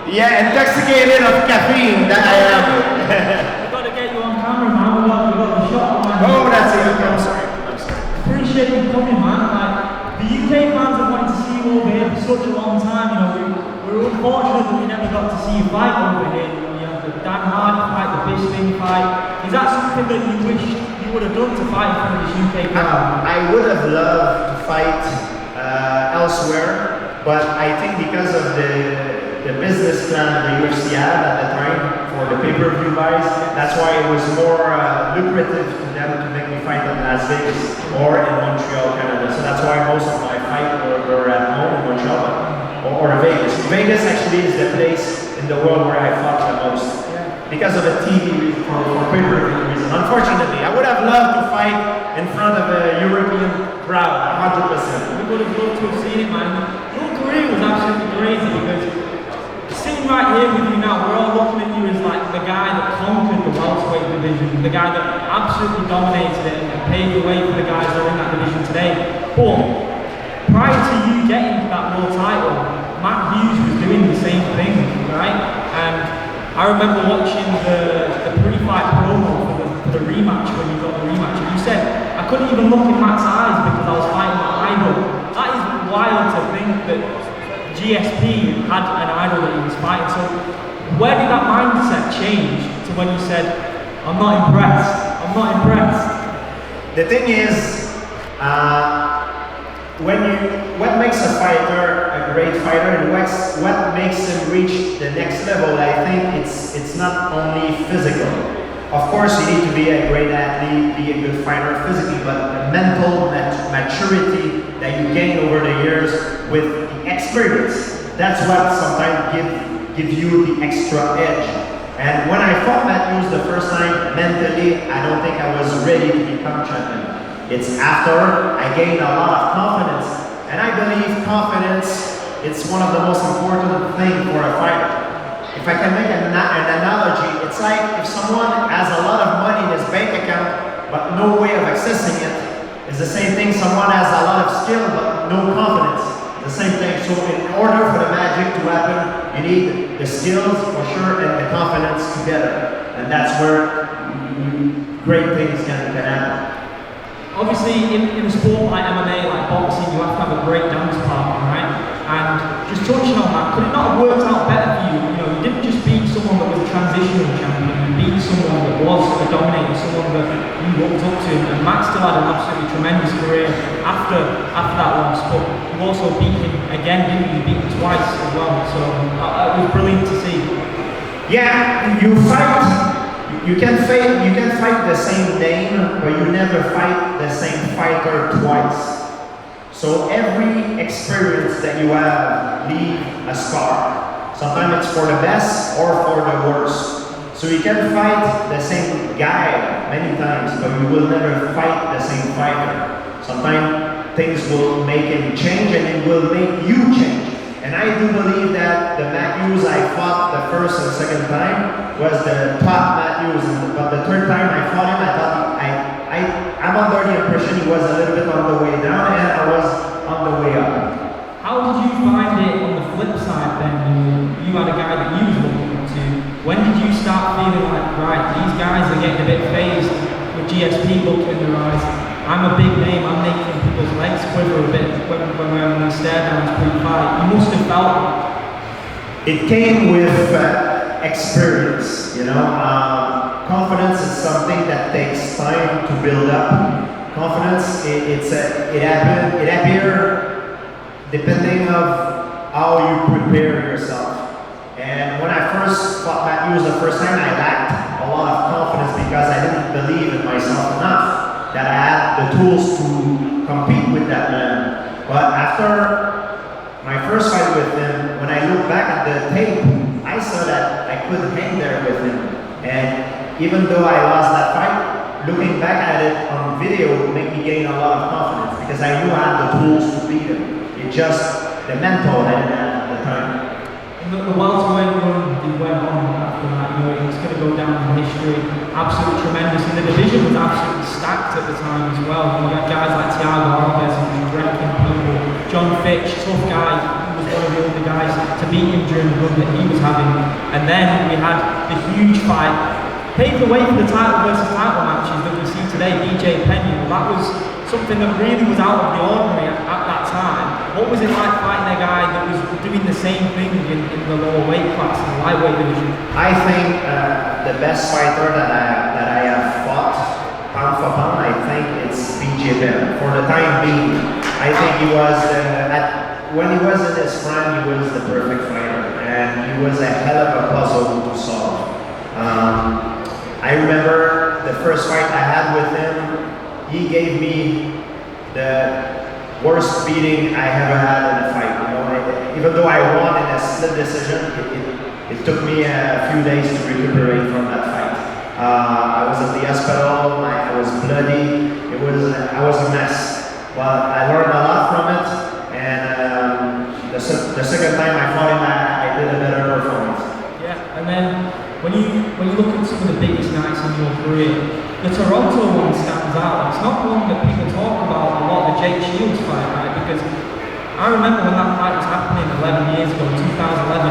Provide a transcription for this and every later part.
Yeah, intoxicated of caffeine, that I am. We've got to get you on camera, man. We've got the shot, man. Oh, that's it. Okay, I'm sorry. Appreciate you coming, man. Like, the UK fans have wanted to see you over here for such a long time. You know, we're unfortunate that we never got to see you fight over here. You know, the Dan Hardy fight, the Bisping fight. Is that something that you wish you would have done to fight in front of this UK crowd? I would have loved to fight elsewhere, but I think because of the business plan the UFC had at the time for the pay-per-view buys, that's why it was more lucrative to them to make me fight in Las Vegas or in Montreal, Canada. So that's why most of my fights were at home in Montreal or Vegas. Vegas actually is the place in the world where I fought the most because of the TV for pay-per-view reason. Unfortunately, I would have loved to fight in front of a European crowd, 100%. We would have loved to have seen it, man. Your career was absolutely crazy because sitting right here with you now, we're all looking at you as like the guy that conquered the welterweight division, the guy that absolutely dominated it and paved the way for the guys that are in that division today. But prior to you getting that world title, Matt Hughes was doing the same thing, right? And I remember watching the pre-fight promo for the rematch when you got the rematch, and you said, I couldn't even look in Matt's eyes because I was fighting my idol. That is wild to think that GSP had an idol that he was fighting. So where did that mindset change to when you said, I'm not impressed, I'm not impressed? The thing is, what makes a fighter a great fighter and what makes him reach the next level, I think it's not only physical. Of course, you need to be a great athlete, be a good fighter physically, but the mental maturity that you gain over the years with the experience, that's what sometimes gives you the extra edge. And when I fought Matt Hughes the first time, mentally, I don't think I was ready to become champion. It's after I gained a lot of confidence. And I believe confidence is one of the most important things for a fighter. If I can make an analogy, it's like if someone has a lot of money in his bank account, but no way of accessing it, it's the same thing. Someone has a lot of skill, but no confidence. The same thing. So in order for the magic to happen, you need the skills for sure and the confidence together. And that's where great things can happen. Obviously, in a sport like MMA, like boxing, you have to have a great dance partner, right? And just touching on that, could it not have worked out better for you? You know, you didn't just beat someone that was a transitional champion, you beat someone that was a dominator, someone that you looked up to. And Matt still had an absolutely tremendous career after that loss, but you also beat him again, didn't you? You beat him twice as well, so it was brilliant to see. Yeah, you fight. You can fight the same name, but you never fight the same fighter twice. So every experience that you have leave a scar. Sometimes it's for the best or for the worst. So you can fight the same guy many times, but you will never fight the same fighter. Sometimes things will make him change and it will make you change. And I do believe that the Matt Hughes I fought the first and second time was the top Matt Hughes. But the third time I fought him, I thought I'm under the impression he was a little bit on the way down and I was on the way up. How did you find it on the flip side then? You had a guy that you was looking up to. When did you start feeling like, right, these guys are getting a bit phased with GSP looking in their eyes? I'm a big name, I'm making people's legs quiver a bit when we're having these stare downs pre-fight. You must have felt it came with experience, you know. Confidence is something that takes time to build up. Confidence, it appears depending of how you prepare yourself. And when I first fought Matt Hughes the first time, I lacked a lot of confidence because I didn't believe in myself enough that I had the tools to compete with that man. But after my first fight with him, when I look back at the tape, I saw that I couldn't hang there with him. And even though I lost that fight, looking back at it on video made me gain a lot of confidence because I knew I had the tools to beat him. It just, the mental I didn't have at the time. The welterweight run he went on after that, you know, it's going to go down in history, absolutely tremendous. And the division was absolutely stacked at the time as well. You had guys like Thiago Alves who was wrecking people, John Fitch, tough guy, who was one of the the guys to beat him during the run that he was having. And then we had the huge fight, paved the way for the title versus title matches that we see today, DJ Penny. Well, that was something that really was out of the ordinary at that time. What was it like fighting a guy that was doing the same thing in the lower weight class, in the lightweight division? I think the best fighter that I have fought, pound for pound, I think it's BJ Penn. For the time being, I think he was, when he was in his prime, he was the perfect fighter. And he was a hell of a puzzle to solve. I remember the first fight I had with him, he gave me the worst beating I ever had in a fight. You know, even though I won in a split decision, it took me a few days to recuperate from that fight. I was at the hospital, I was bloody, I was a mess. But I learned a lot from it, and the second time I fought him, I did a better performance. Yeah, and then when you look at some of the biggest nights in your career, the Toronto one stands out. It's not one that people talk about a lot, the Jake Shields fight, right? Because I remember when that fight was happening 11 years ago, 2011,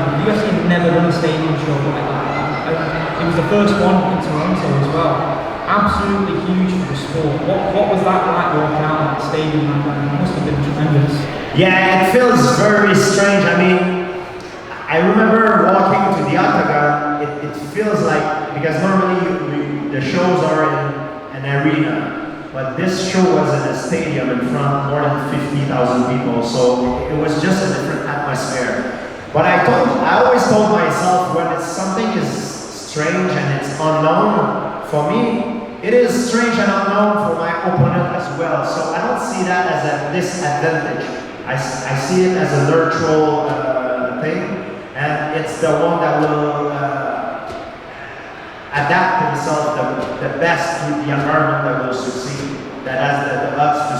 the UFC had never done a stadium show like that. It was the first one in Toronto as well. Absolutely huge for the sport. What was that like walking out of the stadium? It must have been tremendous. Yeah, it feels very strange. I mean, I remember walking to the octagon, it feels like, because normally the shows are in an arena, but this show was in a stadium in front of more than 50,000 people, so it was just a different atmosphere. But I always told myself, when something is strange and it's unknown, for me, it is strange and unknown for my opponent as well, so I don't see that as a disadvantage. I see it as a neutral thing. And it's the one that will adapt himself the best to the environment that will succeed, that has the odds to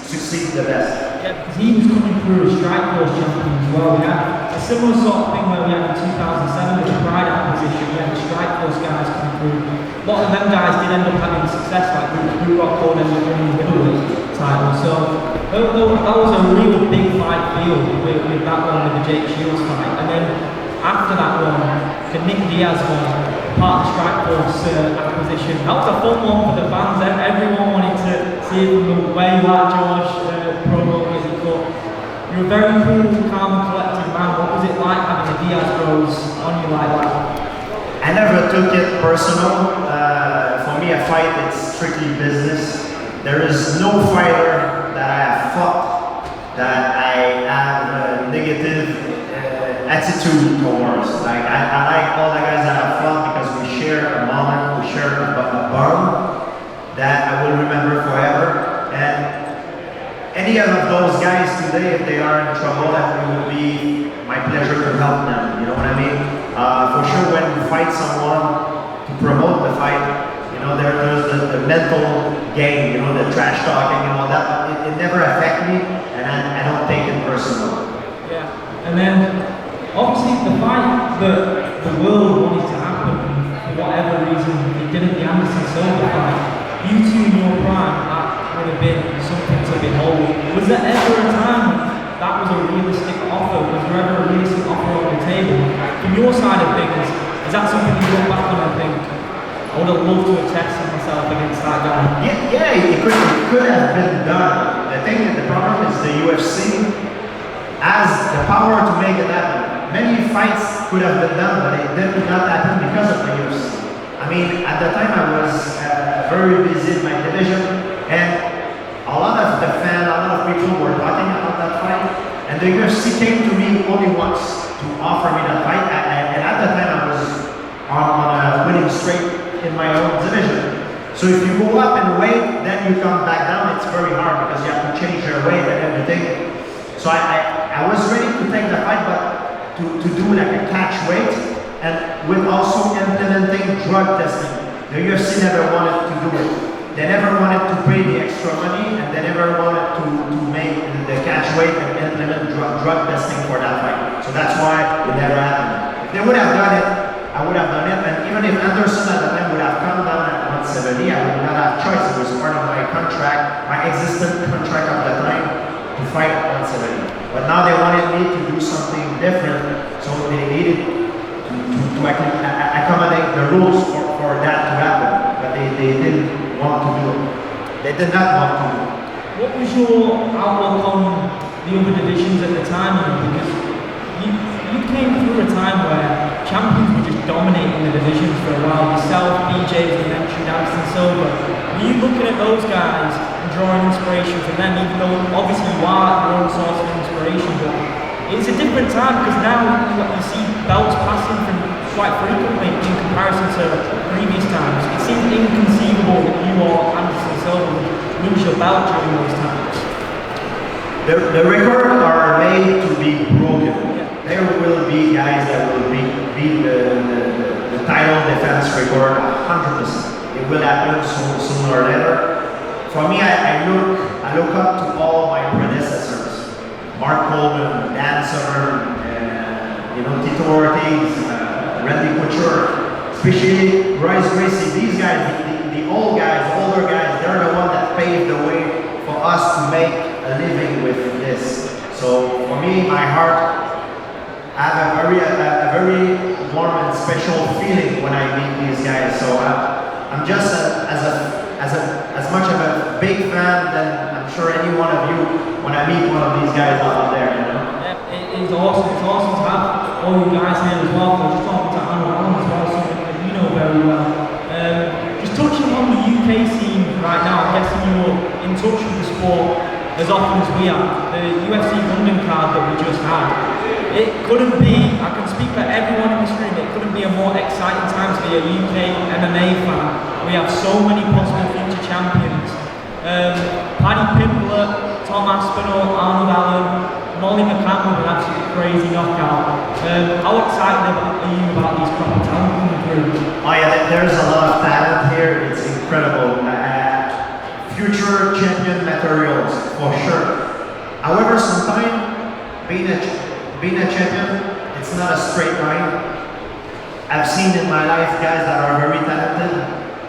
succeed the best. Yeah, because he was coming through as Strikeforce champion as well. We had a similar sort of thing where we had in 2007 with the Pride acquisition. We had the Strikeforce guys coming through. A lot of them guys did end up having success, like Blue Rock Code ended up winning the middleweight title. So that was a real big fight field with that one, with the Jake Shields fight. And then after that one, the Nick Diaz one, part of the Strikeforce acquisition. That was a fun one for the fans. Everyone wanted to see it from the way like George promo was. You're a very cool, calm and collected man. What was it like having the Diaz bros on you like that? I never took it personal. For me, a fight is strictly business. There is no fighter that I have fought that I have a negative attitude towards. Like I like all the guys that I've fought because we share a moment, we share a bond that I will remember forever. And any of those guys today, if they are in trouble, it would be my pleasure to help them. You know what I mean? For sure, when you fight someone to promote the fight, you know, there's the mental game, you know, the trash talking and all that, but it never affects me, and I don't take it personal. Yeah, and then obviously the fight that the world wanted to happen, for whatever reason, it didn't, the Anderson Silva fight. You two in your prime, that would have been something to behold. Was there ever a time that was a realistic offer? Was there ever a realistic offer on the table? From your side of things, is that something you look back on and think, I would have loved to have tested myself against that guy? Yeah, it could have been done. The problem is the UFC has the power to make it happen. Many fights could have been done, but it did not happen because of the UFC. I mean, at the time I was very busy in my division, and a lot of the fans, a lot of people were talking about that fight, and the UFC came to me only once to offer me that fight, and at the time I was on a winning streak in my own division. So if you go up in weight, then you come back down, it's very hard because you have to change your weight and everything. So I was ready to take the fight, but to do like a catch weight, and with also implementing drug testing. The UFC never wanted to do it. They never wanted to pay the extra money, and they never wanted to make the catch weight and implement drug testing for that fight. So that's why it never happened. If they would have done it, I would have done it, and even if Anderson at the time would have come down at 170, I would not have choice. It was part of my contract, my existing contract at the time, to fight at 170. But now they wanted me to do something different, so they needed to accommodate the rules for that to happen. But they didn't want to do it. They did not want to do it. What was your outlook on the other divisions at the time? Because you came through a time where champions were just dominating the divisions for a while. Yourself, BJ, as you mentioned, Anderson Silva. Were you looking at those guys and drawing inspiration from them, even though obviously you are your own source of inspiration? But it's a different time because now you see belts passing from quite frequently in comparison to previous times. It seems inconceivable that you or Anderson Silva would lose your belt during those times. The records are made to be broken. There will be guys that will beat the title defense record 100%. It will happen sooner or later. For me, I look up to all my predecessors: Mark Coleman, Dan Severn, Tito Ortiz, Randy Couture, especially Royce Gracie. These guys, the older guys, they're the ones that paved the way for us to make a living with this. So for me, my heart, I have a very warm and special feeling when I meet these guys. So I'm just as much of a big fan than I'm sure any one of you when I meet one of these guys out there. Yeah, it's awesome. It's awesome to have all you guys here as well. I was just talking to Anna as well, something that you know very well. Just touching on the UK scene right now, I'm guessing you're in touch with the sport as often as we are. The UFC London card that we just had, it couldn't be, I can speak for everyone in this room, it couldn't be a more exciting time to be a UK MMA fan. We have so many possible future champions. Paddy Pimblett, Tom Aspinall, Arnold Allen, Molly McCann with an absolutely crazy knockout. How excited are you about these proper talent coming through? Oh yeah, there's a lot of talent here. It's incredible. Future champion materials for sure. However, sometimes being a champion, it's not a straight line. I've seen in my life guys that are very talented,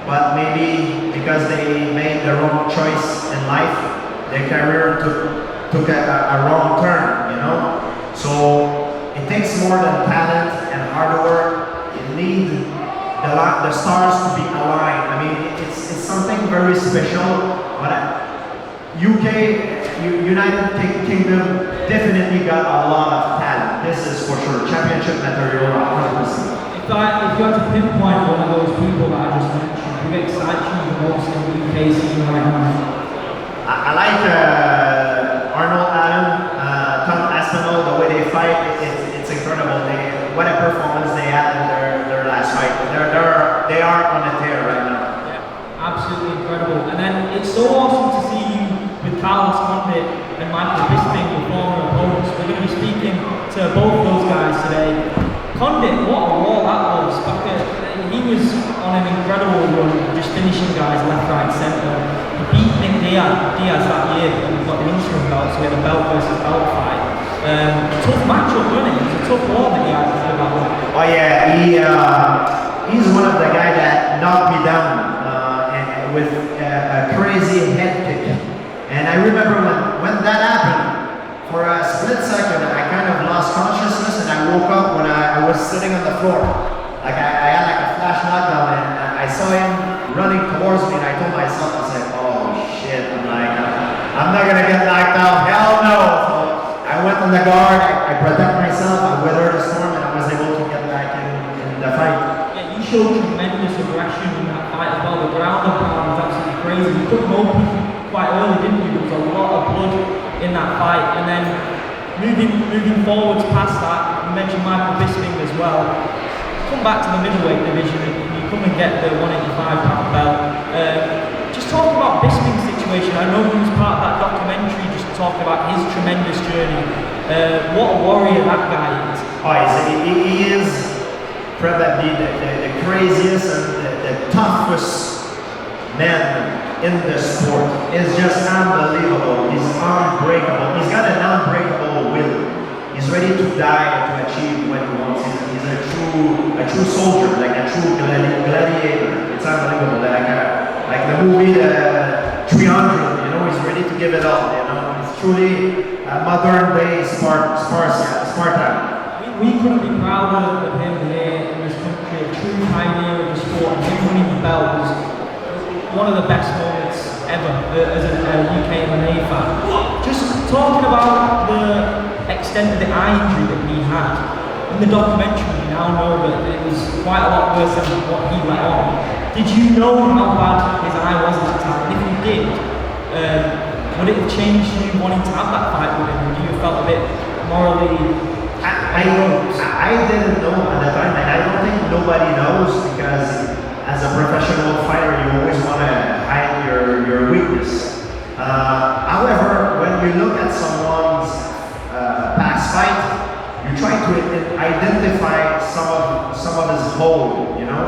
but maybe because they made the wrong choice in life, their career took a wrong turn, So it takes more than talent and hard work. You need the stars to be aligned. I mean, it's something very special. But United Kingdom definitely got a lot of talent. This is for sure. Championship material, 100%. If you had to pinpoint one of those people that I just mentioned, who excites you the most in the UK scene right now? I like Arnold Allen, Tom Aspinall, the way they fight. It's incredible. What a performance they had in their last fight. They are on a tear right now. Absolutely incredible. And then it's so awesome to see you with Carlos Condit and Michael Bisping, your former opponents. We're going to be speaking to both those guys today. Condit, what a war that was. He was on an incredible run, just finishing guys left, right, centre. He beat Nick Diaz that year, and got the interim belt, so we had a belt versus belt fight. Tough matchup, wasn't it? It was a tough war that he had to that one. Oh yeah, he's one of the guys that knocked me down with a crazy head kick. And I remember when that happened, for a split second, I kind of lost consciousness and I woke up when I was sitting on the floor. Like I had like a flash knockdown and I saw him running towards me and I told myself, I said, oh shit, I'm not gonna get knocked out, hell no. So I went on the guard, I protect myself, I weathered the storm and I was able to get back in the fight. Yeah, you showed tremendous aggression in that fight as well. The ground and pound was absolutely crazy. You took him open quite early, didn't you? There was a lot of blood in that fight. And then moving forwards past that, you mentioned Michael Bisping as well. Come back to the middleweight division and you come and get the 185-pound belt. Just talk about Bisping's situation. I know he was part of that documentary, just talking about his tremendous journey. What a warrior that guy is. Oh, he is probably the craziest and the toughest man in the sport. It's just unbelievable. He's unbreakable. He's got an unbreakable will. He's ready to die to achieve what he wants. He's a true soldier, like a true gladiator. It's unbelievable. Like the movie 300. He's ready to give it all. He's truly a modern day Sparta. We couldn't be prouder of him here in this country, a true pioneer of the sport, and him winning the belt was one of the best moments ever as a UK MMA fan. Just talking about the extent of the eye injury that he had, in the documentary we now know that it was quite a lot worse than what he let on. Did you know how bad his eye was at the time? And if you did, would it have changed you wanting to have that fight with him? Would you have felt a bit morally... I didn't know at the time, and I don't think nobody knows, because as a professional fighter, you always want to hide your weakness. However, when you look at someone's past fight, you try to identify some of his hole, you know,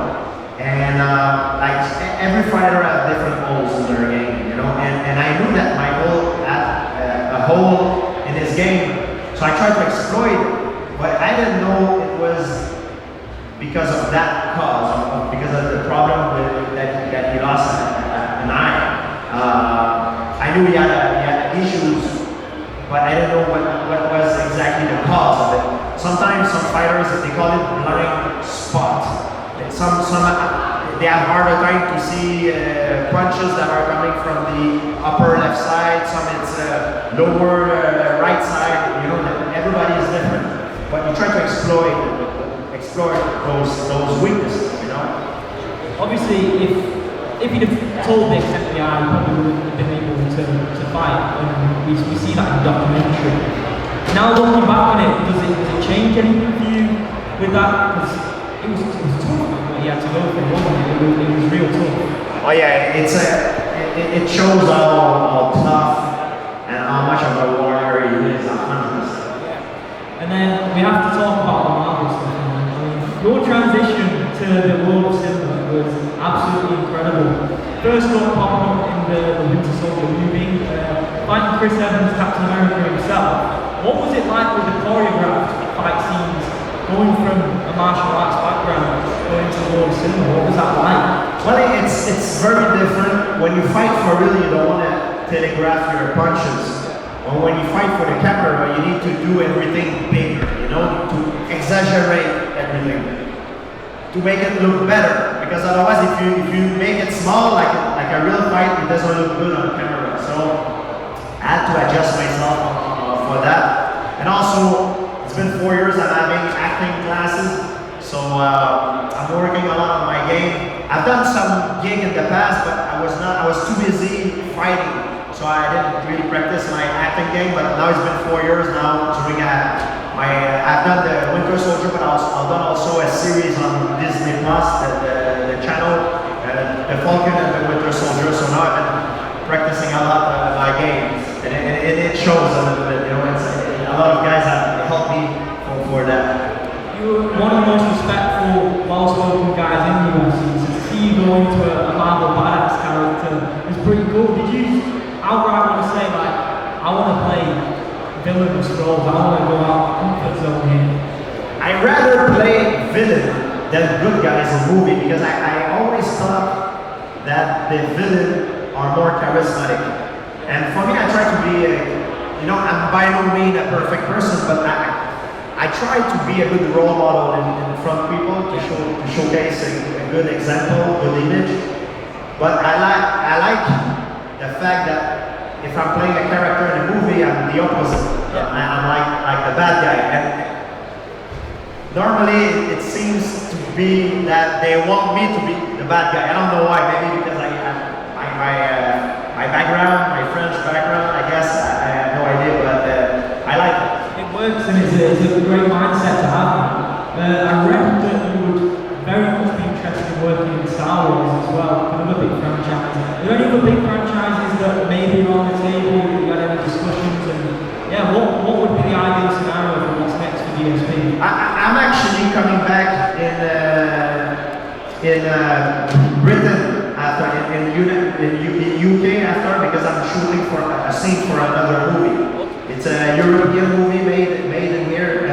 and like every fighter has different holes in their game, you know, and I knew that my hole had a hole in his game, so I tried to exploit it. But I didn't know it was because of that cause, because of the problem that he lost an eye. I knew he had issues, but I didn't know what was exactly the cause of it. Sometimes some fighters, they call it blind spot. Some they have harder time to see punches that are coming from the upper left side. Some it's lower right side. You know, everybody is different. But you try to explore those weaknesses, you know. Obviously, if you'd have told the extent of the eye, you probably wouldn't have been able to fight. And we see that in the documentary. Now looking back on it, does it change anything for you with that? Because it was tough what he had to go through, wasn't it? It was real tough. Oh yeah, it shows how tough and how much of a warrior he is. 100%. And then we have to talk about the Marvel stuff. Your transition to the world of cinema was absolutely incredible. First up, popping up in the Winter Soldier movie, fighting Chris Evans, Captain America himself. What was it like with the choreographed fight scenes, going from a martial arts background, going to the world of cinema? What was that like? Well, it's very different. When you fight for real, you don't want to telegraph your punches. Or when you fight for the camera, you need to do everything bigger, you know, to exaggerate everything, to make it look better. Because otherwise, if you make it small, like a real fight, it doesn't look good on camera. So I had to adjust myself for that. And also, it's been 4 years I'm having acting classes, so I'm working a lot on my game. I've done some gig in the past, but I was too busy fighting. So I didn't really practice my acting game, but now it's been 4 years now. During I've done the Winter Soldier, but I've done also a series on Disney Plus, the channel, the Falcon and the Winter Soldier. So now I've been practicing a lot of my game, and it shows a little bit. You know, a lot of guys have helped me for that. You're one of the most respectful, well-spoken guys in the UFC. So to see you go into a Marvel badass character is pretty cool. Did you outright want to say, like, I want to play villainous roles, I want to go out of the comfort zone here? I rather play villain than good guys in movie, because I always thought that the villain are more charismatic. And for me, I try to be you know, I'm by no means a perfect person, but I try to be a good role model in front of people, to showcase a good example, good image. But I like the fact that if I'm playing a character in a movie, I'm the opposite. I'm like the bad guy. And normally it seems to be that they want me to be the bad guy. I don't know why. Maybe because I have my background, my French background. I guess I have no idea, but I like it. It works, and it's a great mindset to have. I read that you would very much be interested in working in Star Wars as well, another big franchise. Are there any other big franchises that maybe are on the table, that you had any discussions, and yeah, what would be the ideal scenario for what's next for DSP? I'm actually coming back in Britain after, in UK after, because I'm shooting for a scene for another movie. It's a European movie made in here.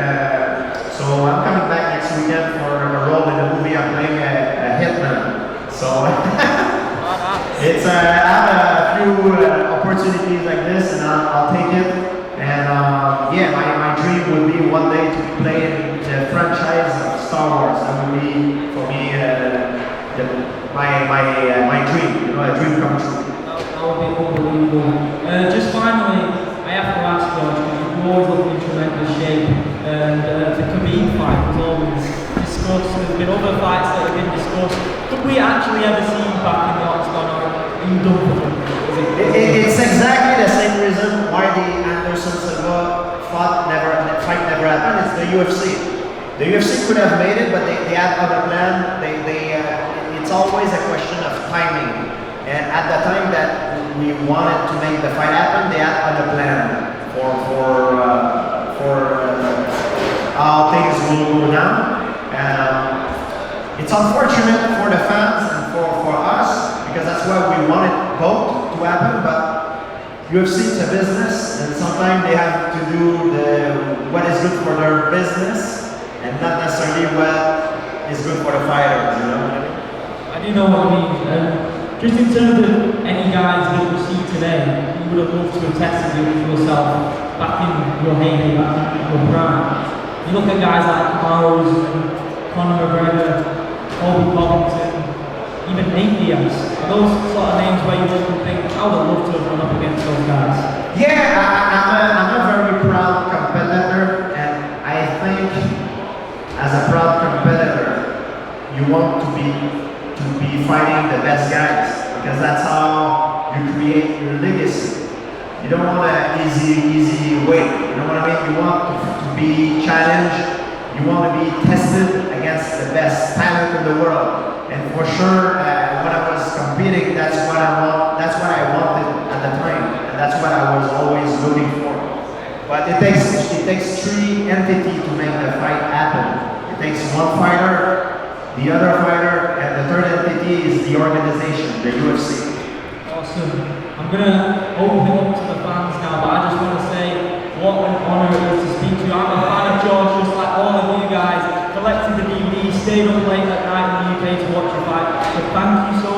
So I'm coming back next weekend for a role in a movie. I'm playing a hitman. So I have a few opportunities like this, and I'll take it. And play in the franchise of Star Wars. That would be for me my dream, you know, a dream come true. That would be unbelievable. Just finally, I have to ask George, because you always look in tremendous shape, and the Khabib fight was always discussed. There's been other fights that have been discussed. Could we actually ever see you back in the octagon, or are you done for them? It's exactly the same reason why the Anderson Silva fight never happened. It's the UFC. The UFC could have made it, but they had other plan. It's always a question of timing. And at the time that we wanted to make the fight happen, they had other plan for how things will go down. It's unfortunate for the fans and for us, because that's why we wanted both to happen. But UFC is a business, and sometimes they have to do what is good for their business, and not necessarily what is good for the fighters. You know what I mean? I do know what I mean. Just in terms of any guys that you see today, you would have loved to have tested yourself back in your heyday, back in your prime. You look at guys like Kamaru and Conor McGregor, Colby Covington, even Diaz. Are those sort of names where you look and think, I would have loved to have run up against those guys? Yeah, I'm a very proud competitor, and I think as a proud competitor, you want to be fighting the best guys, because that's how you create your legacy. You don't want an easy way. You know what I mean? You want to be challenged. You want to be tested against the best talent in the world. And for sure, when I was competing, that's what I wanted at the time, and that's what I was always looking for. But it takes three entities to make the fight happen. It takes one fighter, the other fighter, and the third entity is the organization, the UFC. Awesome. I'm going to open it up to the fans now, but I just want to say what an honour it is to speak to you. I'm a fan of George, just like all of you guys. Collected the DVD, stayed up late at night in the UK to watch your fight. So thank you so